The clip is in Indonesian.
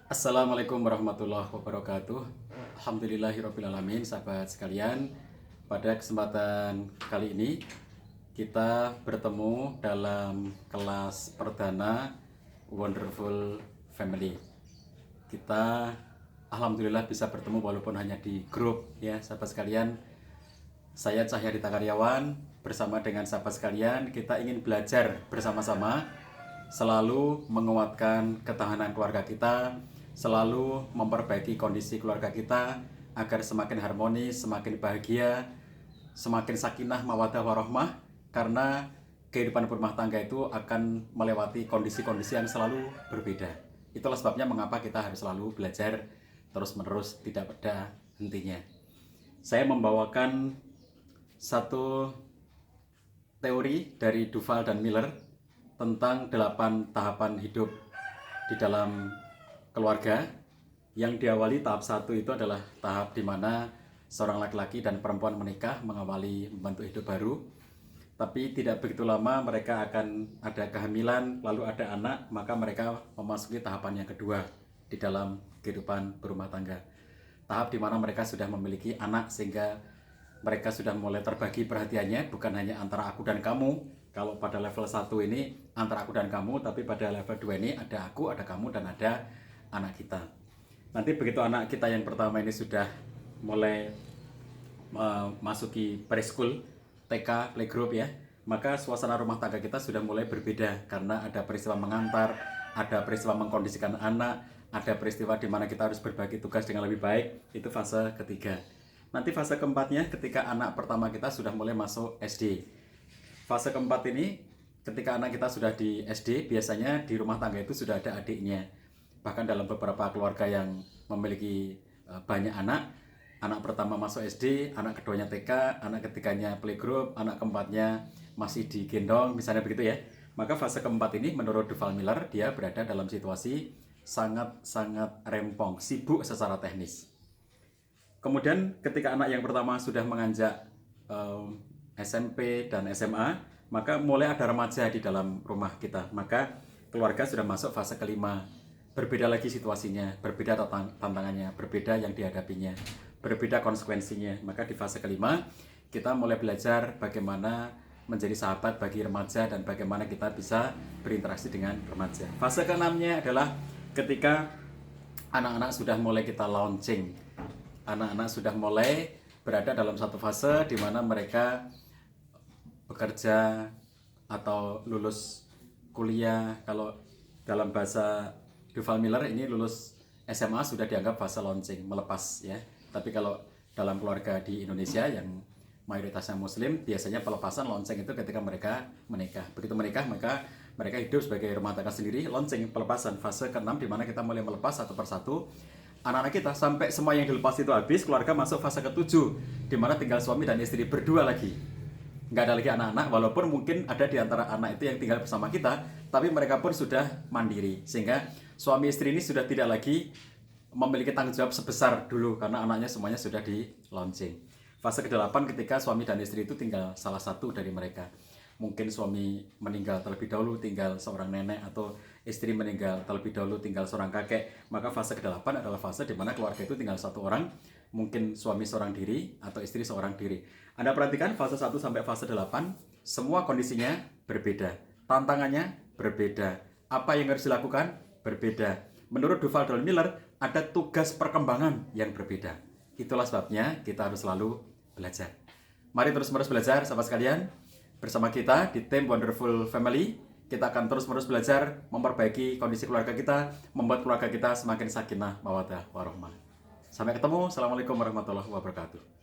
Assalamualaikum warahmatullahi wabarakatuh. Alhamdulillahirrabbilalamin, sahabat sekalian. Pada kesempatan kali ini kita bertemu dalam kelas perdana Wonderful Family. Kita alhamdulillah bisa bertemu walaupun hanya di grup ya, sahabat sekalian. Saya Cahyadita Karyawan bersama dengan sahabat sekalian, kita ingin belajar bersama-sama selalu menguatkan ketahanan keluarga kita, selalu memperbaiki kondisi keluarga kita agar semakin harmonis, semakin bahagia, semakin sakinah, mawaddah warahmah, karena kehidupan berumah tangga itu akan melewati kondisi-kondisi yang selalu berbeda. Itulah sebabnya mengapa kita harus selalu belajar terus-menerus, tidak pada hentinya. Saya membawakan satu teori dari Duval dan Miller tentang 8 tahapan hidup di dalam keluarga, yang diawali tahap 1 itu adalah tahap di mana seorang laki-laki dan perempuan menikah, mengawali membantu hidup baru. Tapi tidak begitu lama mereka akan ada kehamilan, lalu ada anak, maka mereka memasuki tahapan yang kedua di dalam kehidupan berumah tangga. Tahap di mana mereka sudah memiliki anak sehingga mereka sudah mulai terbagi perhatiannya, bukan hanya antara aku dan kamu. Kalau pada level 1 ini antara aku dan kamu, tapi pada level 2 ini ada aku, ada kamu, dan ada anak kita. Nanti begitu anak kita yang pertama ini sudah mulai memasuki preschool, TK, playgroup ya, maka suasana rumah tangga kita sudah mulai berbeda karena ada peristiwa mengantar, ada peristiwa mengkondisikan anak, ada peristiwa di mana kita harus berbagi tugas dengan lebih baik. Itu fase ketiga. Nanti fase keempatnya ketika anak pertama kita sudah mulai masuk SD. Fase keempat ini ketika anak kita sudah di SD, biasanya di rumah tangga itu sudah ada adiknya. Bahkan dalam beberapa keluarga yang memiliki banyak anak, anak pertama masuk SD, anak keduanya TK, anak ketiganya playgroup, anak keempatnya masih digendong, misalnya begitu ya. Maka fase keempat ini menurut Duval Miller, dia berada dalam situasi sangat-sangat rempong, sibuk secara teknis. Kemudian ketika anak yang pertama sudah menganjak SMP dan SMA, maka mulai ada remaja di dalam rumah kita. Maka keluarga sudah masuk fase kelima. Berbeda lagi situasinya, berbeda tantangannya, berbeda yang dihadapinya, berbeda konsekuensinya. Maka di fase kelima kita mulai belajar bagaimana menjadi sahabat bagi remaja dan bagaimana kita bisa berinteraksi dengan remaja. Fase keenamnya adalah ketika anak-anak sudah mulai kita launching. Anak-anak sudah mulai berada dalam satu fase di mana mereka bekerja atau lulus kuliah. Kalau dalam bahasa Duval Miller ini lulus SMA sudah dianggap fase launching, melepas ya. Tapi kalau dalam keluarga di Indonesia yang mayoritasnya muslim, biasanya pelepasan launching itu ketika mereka menikah. Begitu menikah maka mereka hidup sebagai rumah tangga sendiri. Launching, pelepasan, fase ke-6 di mana kita mulai melepas satu persatu anak-anak kita sampai semua yang dilepas itu habis. Keluarga masuk fase ke-7 di mana tinggal suami dan istri berdua lagi. Nggak ada lagi anak-anak, walaupun mungkin ada di antara anak itu yang tinggal bersama kita, tapi mereka pun sudah mandiri. Sehingga suami istri ini sudah tidak lagi memiliki tanggung jawab sebesar dulu karena anaknya semuanya sudah di launching. Fase ke-8 ketika suami dan istri itu tinggal salah satu dari mereka. Mungkin suami meninggal terlebih dahulu, tinggal seorang nenek, atau istri meninggal terlebih dahulu, tinggal seorang kakek. Maka fase ke-8 adalah fase di mana keluarga itu tinggal satu orang, mungkin suami seorang diri atau istri seorang diri. Anda perhatikan fase 1 sampai fase 8, semua kondisinya berbeda, tantangannya berbeda, apa yang harus dilakukan berbeda. Menurut Duval dan Miller, ada tugas perkembangan yang berbeda. Itulah sebabnya kita harus selalu belajar. Mari terus-menerus belajar, sahabat sekalian. Bersama kita di tim Wonderful Family, kita akan terus-menerus belajar memperbaiki kondisi keluarga kita, membuat keluarga kita semakin sakinah, mawaddah, warahmah. Sampai ketemu. Assalamualaikum warahmatullahi wabarakatuh.